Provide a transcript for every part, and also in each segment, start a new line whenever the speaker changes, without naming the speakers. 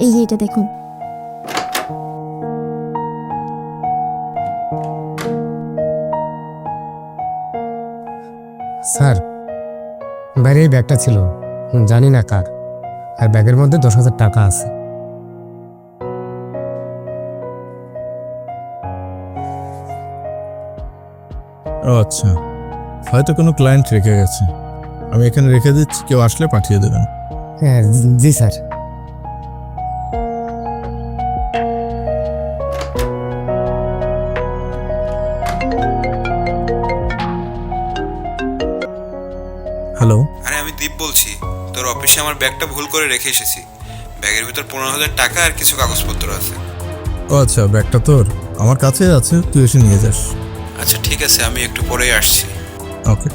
এই যে এটা দেখুন।
স্যার, বাইরে এই ব্যাগটা ছিল, জানি না কার, আর ব্যাগের মধ্যে 10,000 টাকা আছে।
ও আচ্ছা, হয়তো কোনো ক্লায়েন্ট রেখে গেছে। আমি এখানে রেখে দিচ্ছি, কেউ আসলে পাঠিয়ে দেবেন।
হ্যাঁ জি স্যার।
হ্যালো,
আরে আমি দীপ বলছি, তোর অফিসে আমার ব্যাগটা ভুল করে রেখে এসেছি। ব্যাগের ভিতর 15,000 টাকা আর কিছু কাগজপত্র আছে।
ও আচ্ছা, ব্যাগটা তোর আমার কাছেই আছে, তুই এসে নিয়ে যাস।
আচ্ছা ঠিক আছে, আমি একটু পরেই আসছি।
ওকে।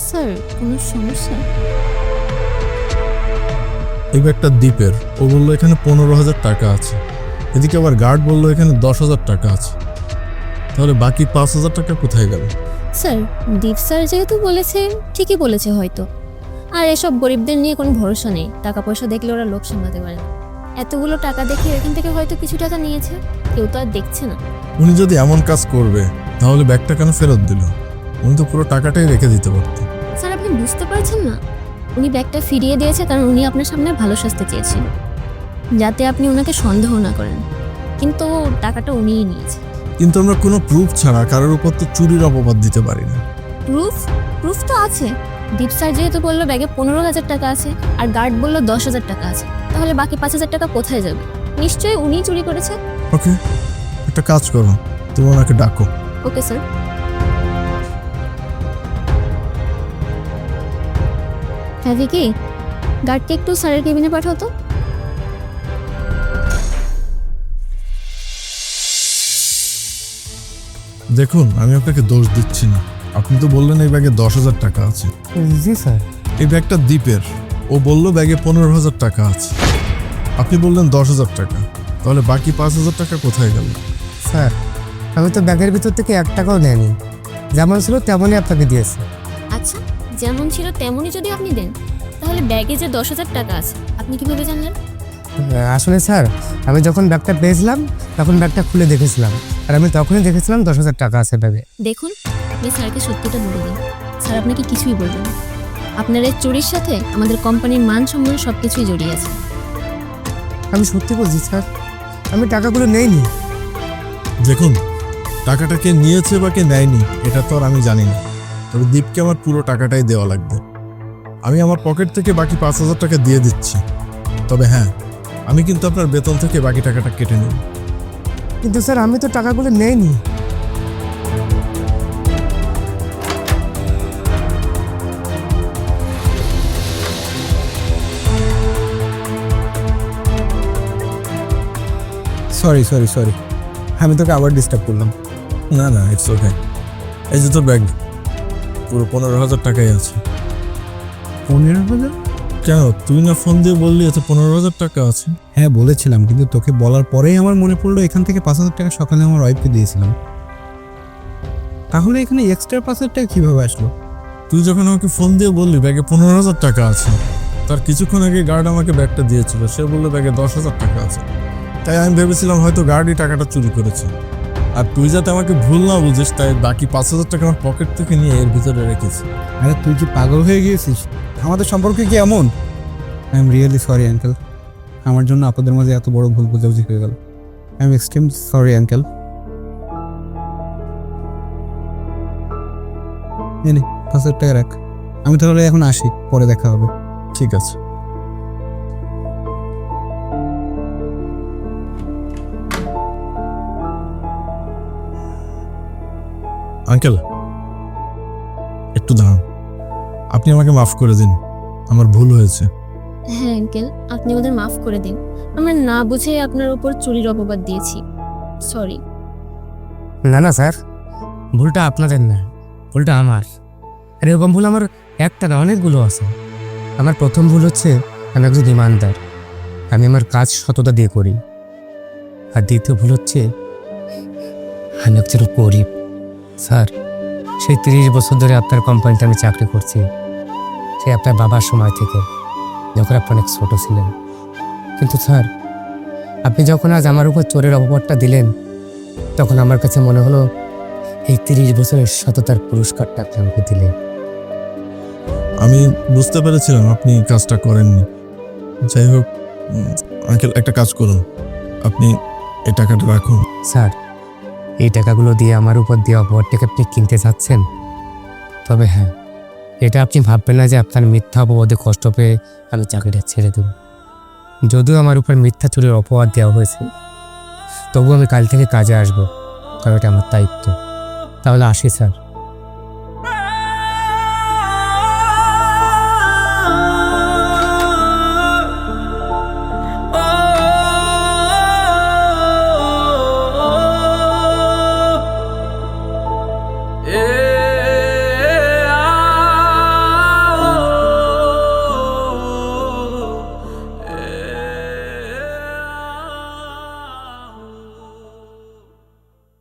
স্যার, কোনো সমস্যা?
এই ব্যাগটা দ্বীপের, ও বললো এখানে 15,000 টাকা আছে। এদিকে আবার গার্ড বললো এখানে 10,000 টাকা আছে। তাহলে বাকি 5,000 টাকা কোথায় গেল?
স্যার, দীপ স্যার যেহেতু বলেছে, ঠিকই বলেছে হয়তো। আর এসব গরিবদের নিয়ে কোনো ভরসা নেই, টাকা পয়সা দেখলে ওরা লোভ সামলাতে পারে না। এতগুলো টাকা দেখে এখান থেকে হয়তো কিছু টাকা নিয়েছে, কেউ তো আর দেখছে না।
উনি যদি এমন কাজ করবে তাহলে ব্যাগটা কেন ফেরত দিল? উনি তো পুরো টাকাটাই রেখে দিতে পারতেন।
স্যার, আপনি বুঝতে পারছেন না? উনি ব্যাগটা ফিরিয়ে দিয়েছে কারণ উনি আপনার সামনে ভালো সাজতে চেয়েছিল, যাতে আপনি ওনাকে সন্দেহ না করেন। কিন্তু টাকাটা উনিই নিয়েছে।
কিন্তু আমরা কোনো প্রুফ ছাড়া কারোর উপর তো চুরির অপবাদ দিতে পারি না।
প্রুফ তো আছে। দীপ স্যার যেহেতু বললো ব্যাগে 15,000 টাকা আছে, আর গার্ড বললো 10,000 টাকা আছে, তাহলে বাকি 5,000 টাকা কোথায় যাবে? নিশ্চয়ই উনিই চুরি করেছে।
ওকে, একটা কাজ করো, তুমি ওনাকে ডাকো।
Okay sir. হ্যাঁ ভিকি, গার্ডকে একটু স্যারের কেবিনে পাঠাও তো।
দেখুন, আমি আপনাকে দোষ দিচ্ছি না। আপনি তো বললেন এই ব্যাগে 10,000 টাকা আছে।
জি স্যার।
এই ব্যাগটা দ্বীপের, ও বললো ব্যাগে 15,000 টাকা আছে। আপনি বললেন 10,000 টাকা, তাহলে বাকি 5,000 টাকা কোথায় গেল?
স্যার, আমি তো ব্যাগের ভিতর থেকে 1 টাকাও নেয়নি, যেমন ছিল তেমনই আপনাকে দিয়েছি।
আচ্ছা, যেমন ছিল তেমনই যদি আপনি দেন, তাহলে ব্যাগে যে 10,000 টাকা আছে আপনি কিভাবে জানলেন?
আসলে স্যার, আমি যখন ব্যাগটা পেয়েছিলাম তখন ব্যাগটা খুলে দেখেছিলাম, আর আমি তখনই দেখেছিলাম 10,000 টাকা আছে ব্যাগে।
দেখুন, আপনি স্যারকে সত্যিটা বলে দিন। স্যার আপনাকে কিছুই বলবেন না। আপনার এই চুরির সাথে আমাদের কোম্পানির মান সম্মান সব কিছুই জড়িয়ে আছে।
আমি সত্যি বলছি স্যার, আমি টাকাগুলো নেইনি।
দেখুন, টাকাটা কে নিয়েছে বা কে নেয়নি এটা তো আর আমি জানি না, তবে দীপকে আমার পুরো টাকাটাই দেওয়া লাগবে। আমি আমার পকেট থেকে বাকি 5,000 টাকা দিয়ে দিচ্ছি। তবে হ্যাঁ, আমি কিন্তু আপনার বেতন থেকে বাকি টাকাটা কেটে নেব।
কিন্তু স্যার, আমি তো টাকাগুলো নেইনি।
সরি সরি সরি, আমি তোকে আবার ডিস্টার্ব করলাম।
না না, ইটস ওকে। এই যে তোর ব্যাগ, পুরো 15,000 টাকাই আছে।
15,000?
কেন, তুই না ফোন দিয়ে বললি এতে 15,000 টাকা আছে?
হ্যাঁ বলেছিলাম, কিন্তু তোকে বলার পরেই আমার মনে পড়লো এখান থেকে 5,000 টাকা সকালে আমার ওয়াইফকে দিয়েছিলাম। তাহলে এখানে এক্সট্রা 5,000 টাকা কীভাবে আসলো?
তুই যখন আমাকে ফোন দিয়ে বললি ব্যাগে 15,000 টাকা আছে, তার কিছুক্ষণ আগে গার্ড আমাকে ব্যাগটা দিয়েছিল, সে বললো ব্যাগে 10,000 টাকা আছে। তাই আমি ভেবেছিলাম হয়তো গার্ডই টাকাটা চুরি করেছে। আর তুই যাতে আমাকে ভুল না বুঝিস, তাই বাকি 5,000 টাকা আমার পকেট থেকে নিয়ে এর ভিতরে রেখেছি।
আরে তুই কি পাগল হয়ে গিয়েছিস? আমাদের সম্পর্কে কি এমন? I am really sorry uncle, আমার জন্য আপনাদের মাঝে এত বড় ভুল বোঝাবুঝি হয়ে গেল। I am extreme sorry uncle. নে 5,000 টাকা রাখ, আমি তাহলে এখন আসি, পরে দেখা হবে।
ঠিক আছে। আঙ্কেল, একটু দাঁড়ান। আপনি আমাকে মাফ করে দিন, আমার ভুল হয়েছে।
হ্যাঁ আঙ্কেল, আপনি ওদের মাফ করে দিন। আমরা না বুঝে আপনার উপর চুরির অপবাদ দিয়েছি। সরি।
না না স্যার, ভুলটা আপনাদের না, ভুলটা আমার। আর এরকম ভুল আমার একটা না, অনেকগুলো আছে। আমার প্রথম ভুল হচ্ছে আমি একজন ইমানদার, আমি আমার কাজ সততা দিয়ে করি। আর দ্বিতীয় ভুল হচ্ছে আমি একজন গরিব। স্যার, সেই 30 বছর ধরে আপনার কোম্পানিতে আমি চাকরি করছি, সে আপনার বাবার সময় থেকে, যখন আপনি অনেক ছোট ছিলেন। কিন্তু স্যার, আপনি যখন আজ আমার উপর চোরের অপবাদটা দিলেন, তখন আমার কাছে মনে হলো এই 30 বছরের সততার পুরস্কারটা আপনি আমাকে দিলেন।
আমি বুঝতে পেরেছিলাম আপনি কাজটা করেননি। যাই হোক আঙ্কেল, একটা কাজ করুন, আপনি এই টাকাটা রাখুন।
স্যার, এই টাকাগুলো দিয়ে আমার উপর দিয়ে অপবাদটাকে আপনি কিনতে চাচ্ছেন? তবে হ্যাঁ, এটা আপনি ভাববেন না যে আপনার মিথ্যা অপবাদে কষ্ট পেয়ে আমি চাকরিটা ছেড়ে দেব। যদিও আমার উপর মিথ্যা চুরির অপবাদ দেওয়া হয়েছে, তবু আমি কাল থেকে কাজে আসবো, কারণ এটা আমার দায়িত্ব। তাহলে আসি স্যার।